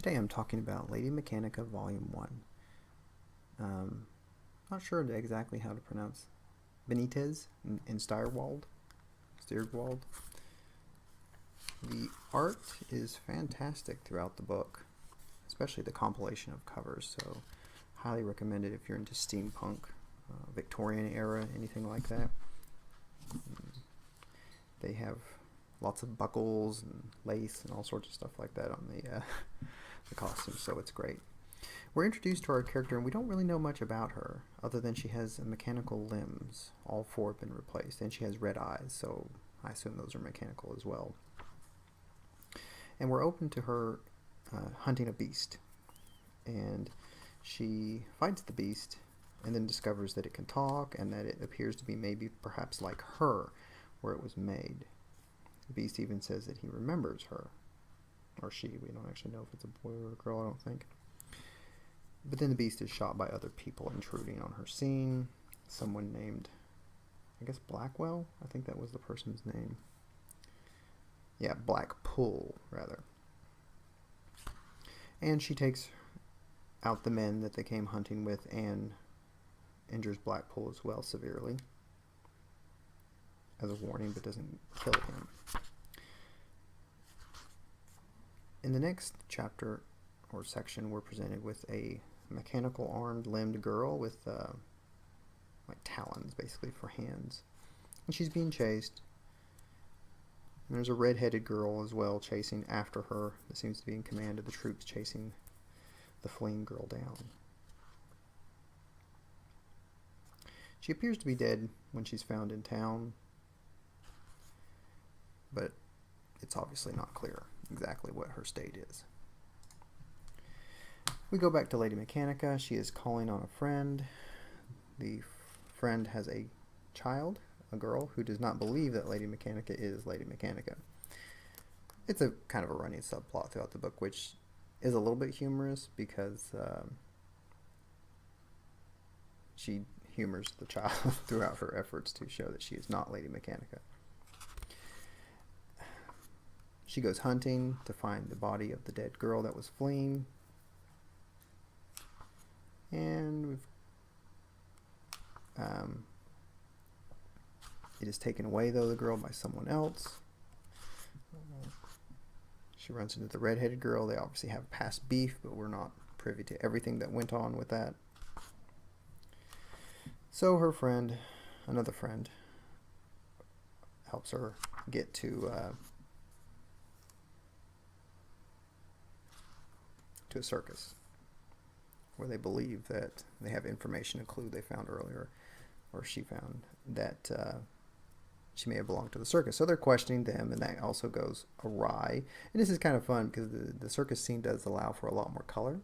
Today I'm talking about Lady Mechanika Volume 1. Not sure exactly how to pronounce Benitez and Steyerwald. The art is fantastic throughout the book, especially the compilation of covers, so highly recommend it if you're into steampunk, Victorian era, anything like that. They have lots of buckles and lace and all sorts of stuff like that on the costumes, so it's great. We're introduced to our character, and we don't really know much about her, other than she has mechanical limbs. All four have been replaced, and she has red eyes, so I assume those are mechanical as well. And we're open to her hunting a beast, and she fights the beast, and then discovers that it can talk, and that it appears to be maybe perhaps like her, where it was made. The beast even says that he remembers her, or she. We don't actually know if it's a boy or a girl, I don't think. But then the beast is shot by other people intruding on her scene. Someone named, I guess, Blackwell? I think that was the person's name. Yeah, Blackpool, rather. And she takes out the men that they came hunting with and injures Blackpool as well severely as a warning, but doesn't kill him. In the next chapter or section, we're presented with a mechanical armed limbed girl with like talons basically for hands, and she's being chased. And there's a red-headed girl as well chasing after her that seems to be in command of the troops chasing the fleeing girl down. She appears to be dead when she's found in town, but it's obviously not clear exactly what her state is. We go back to Lady Mechanika. She is calling on a friend. The friend has a child, a girl, who does not believe that Lady Mechanika is Lady Mechanika. It's a kind of a running subplot throughout the book, which is a little bit humorous because she humors the child throughout her efforts to show that she is not Lady Mechanika. She goes hunting to find the body of the dead girl that was fleeing. And it is taken away, though, the girl, by someone else. She runs into the red-headed girl. They obviously have past beef, but we're not privy to everything that went on with that. So her friend, another friend, helps her get to a circus, where they believe that they have information, a clue they found earlier, or she found, that she may have belonged to the circus. So they're questioning them, and that also goes awry. And this is kind of fun because the circus scene does allow for a lot more color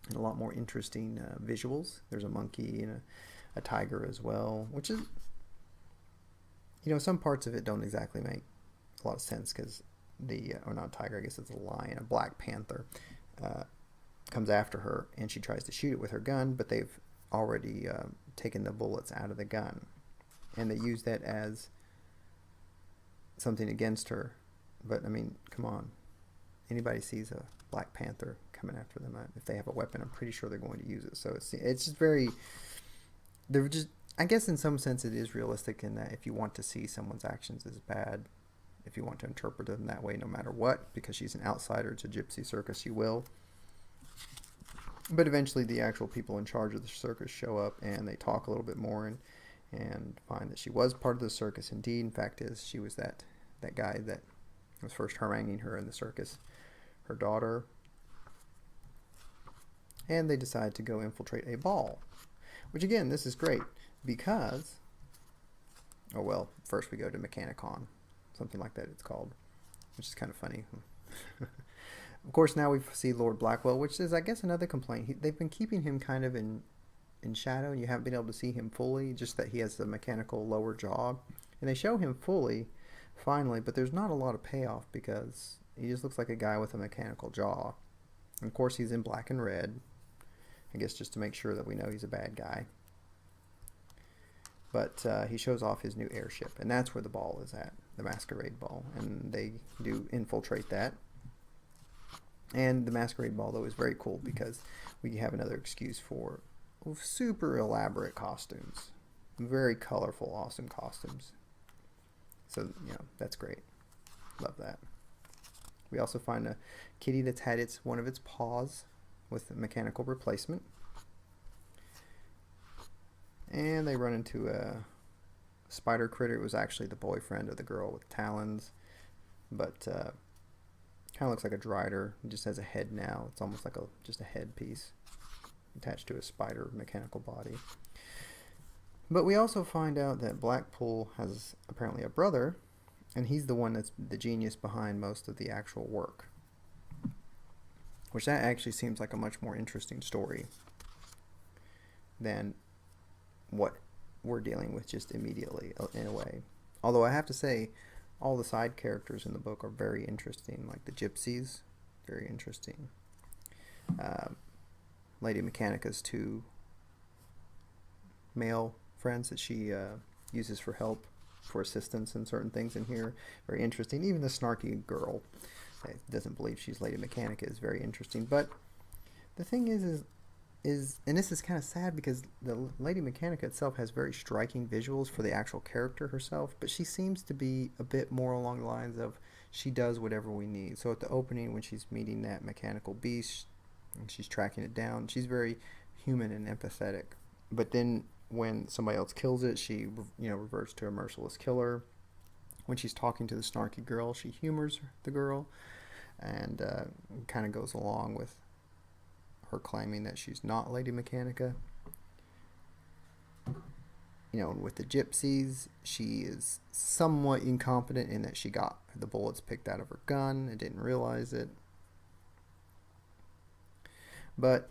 and a lot more interesting visuals. There's a monkey and a tiger as well, which is, some parts of it don't exactly make a lot of sense because or not a tiger, I guess it's a lion, a black panther, comes after her, and she tries to shoot it with her gun, but they've already taken the bullets out of the gun, and they use that as something against her. But I mean, come on, anybody sees a black panther coming after them, if they have a weapon, I'm pretty sure they're going to use it. So it's just very, they're just, I guess in some sense it is realistic in that if you want to see someone's actions as bad, if you want to interpret them that way no matter what, because she's an outsider to gypsy circus, you will. But eventually the actual people in charge of the circus show up, and they talk a little bit more and find that she was part of the circus indeed. In fact, she was that guy that was first haranguing her in the circus, her daughter. And they decide to go infiltrate a ball, which again, this is great because, oh well, first we go to Mechanicon, something like that it's called, which is kind of funny. Of course, now we see Lord Blackwell, which is, I guess, another complaint. They've been keeping him kind of in shadow, and you haven't been able to see him fully, just that he has the mechanical lower jaw. And they show him fully, finally, but there's not a lot of payoff because he just looks like a guy with a mechanical jaw. And of course, he's in black and red, I guess just to make sure that we know he's a bad guy. But he shows off his new airship, and that's where the ball is at, the masquerade ball. And they do infiltrate that. And the masquerade ball, though, is very cool because we have another excuse for super elaborate costumes, very colorful, awesome costumes. So that's great. Love that. We also find a kitty that's had one of its paws with a mechanical replacement, and they run into a spider critter. It was actually the boyfriend of the girl with talons, but kind of looks like a drider. It just has a head now. It's almost like just a head piece attached to a spider mechanical body. But we also find out that Blackpool has apparently a brother, and he's the one that's the genius behind most of the actual work. Which that actually seems like a much more interesting story than what we're dealing with just immediately, in a way. Although I have to say, all the side characters in the book are very interesting, like the gypsies, very interesting. Lady Mechanica's two male friends that she uses for help, for assistance in certain things in here, very interesting. Even the snarky girl that doesn't believe she's Lady Mechanica is very interesting. But the thing is and this is kind of sad because the Lady Mechanica itself has very striking visuals for the actual character herself, but she seems to be a bit more along the lines of she does whatever we need. So at the opening, when she's meeting that mechanical beast and she's tracking it down, she's very human and empathetic. But then when somebody else kills it, she reverts to a merciless killer. When she's talking to the snarky girl, she humors the girl and kind of goes along with her claiming that she's not Lady Mechanica. With the gypsies, she is somewhat incompetent in that she got the bullets picked out of her gun and didn't realize it. But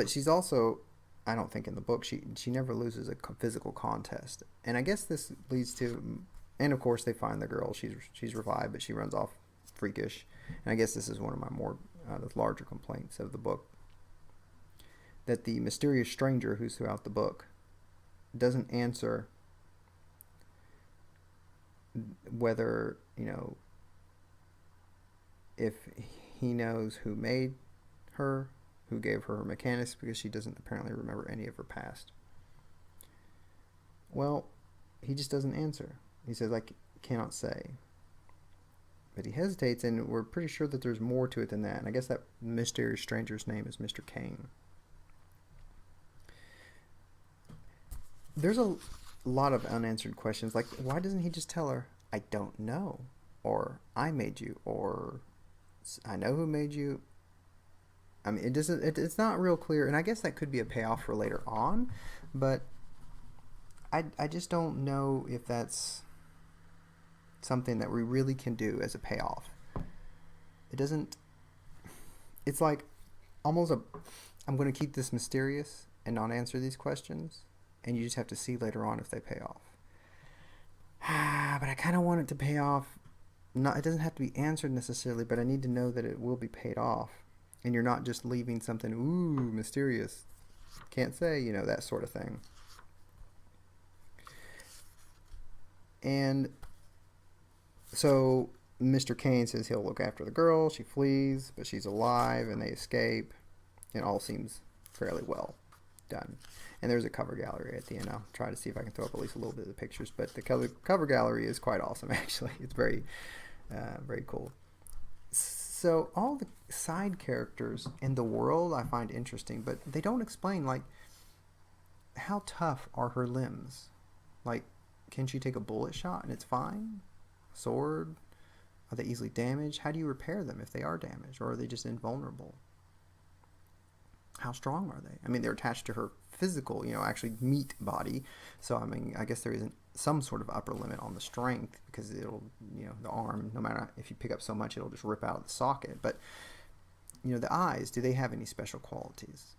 she's also, I don't think in the book, she never loses a physical contest. And I guess this leads to, and of course they find the girl. She's revived, but she runs off freakish. And I guess this is one of my more the larger complaints of the book, that the mysterious stranger who's throughout the book doesn't answer whether, if he knows who made her, who gave her mechanics, because she doesn't apparently remember any of her past. Well, he just doesn't answer. He says, I cannot say. But he hesitates, and we're pretty sure that there's more to it than that. And I guess that mysterious stranger's name is Mr. Kane. There's a lot of unanswered questions, like why doesn't he just tell her, I don't know, or I made you, or I know who made you. I mean, it's not real clear, and I guess that could be a payoff for later on, but I just don't know if that's something that we really can do as a payoff. It's like almost I'm going to keep this mysterious and not answer these questions, and you just have to see later on if they pay off. But I kind of want it to pay off. It doesn't have to be answered necessarily, but I need to know that it will be paid off, and you're not just leaving something mysterious, can't say, that sort of thing. And so Mr. Kane says he'll look after the girl. She flees, but she's alive, and they escape. It all seems fairly well done. And there's a cover gallery at the end. I'll try to see if I can throw up at least a little bit of the pictures. But the cover gallery is quite awesome, actually. It's very, very cool. So all the side characters in the world I find interesting, but they don't explain, like, how tough are her limbs? Like, can she take a bullet shot and it's fine? Sword? Are they easily damaged? How do you repair them if they are damaged? Or are they just invulnerable? How strong are they? I mean, they're attached to her physical, actually meat body. So, I mean, I guess there isn't some sort of upper limit on the strength, because it'll, the arm, no matter if you pick up so much, it'll just rip out of the socket. But, the eyes, do they have any special qualities?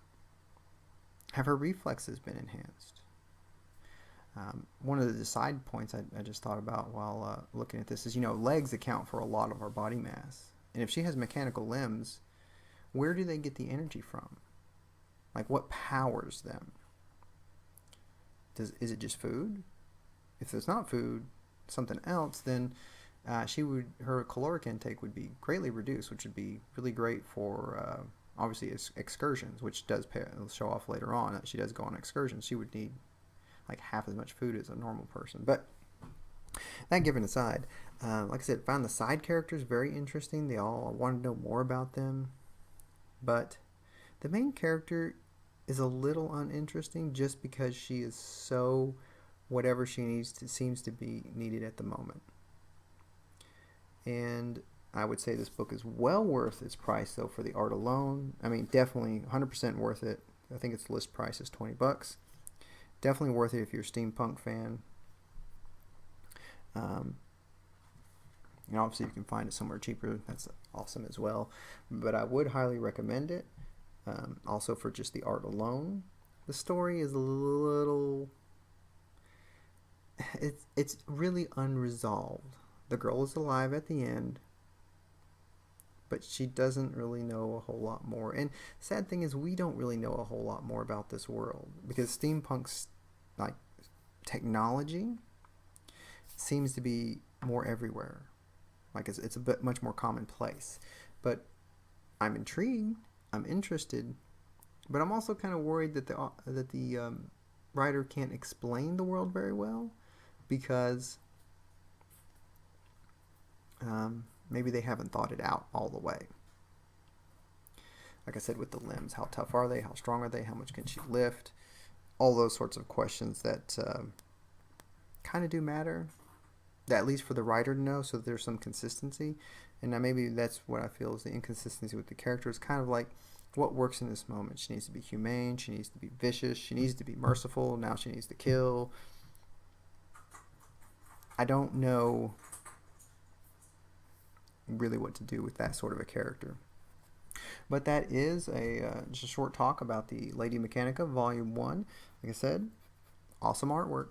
Have her reflexes been enhanced? One of the side points I just thought about while looking at this is, legs account for a lot of our body mass. And if she has mechanical limbs, where do they get the energy from? Like, what powers them? Is it just food? If it's not food, something else, then her caloric intake would be greatly reduced, which would be really great for obviously excursions, which does show off later on that she does go on excursions. She would need like half as much food as a normal person. But that given aside, like I said, found the side characters very interesting. They all wanted to know more about them, but the main character is a little uninteresting just because she is so whatever she needs to seems to be needed at the moment. And I would say this book is well worth its price though for the art alone. I mean, definitely 100% worth it. I think its list price is $20. Definitely worth it if you're a steampunk fan. And obviously you can find it somewhere cheaper. That's awesome as well. But I would highly recommend it. Also for just the art alone. The story is a little... It's really unresolved. The girl is alive at the end, but she doesn't really know a whole lot more. And sad thing is, we don't really know a whole lot more about this world because steampunk's like technology seems to be more everywhere. Like it's a bit much more commonplace. But I'm intrigued. I'm interested, but I'm also kind of worried that the writer can't explain the world very well because maybe they haven't thought it out all the way. Like I said, with the limbs, how tough are they? How strong are they? How much can she lift? All those sorts of questions that kind of do matter, at least for the writer to know, so that there's some consistency. And now maybe that's what I feel is the inconsistency with the character. It's kind of like what works in this moment. She needs to be humane. She needs to be vicious. She needs to be merciful. Now she needs to kill. I don't know really what to do with that sort of a character. But that is just a short talk about the Lady Mechanika Volume 1. Like I said, awesome artwork.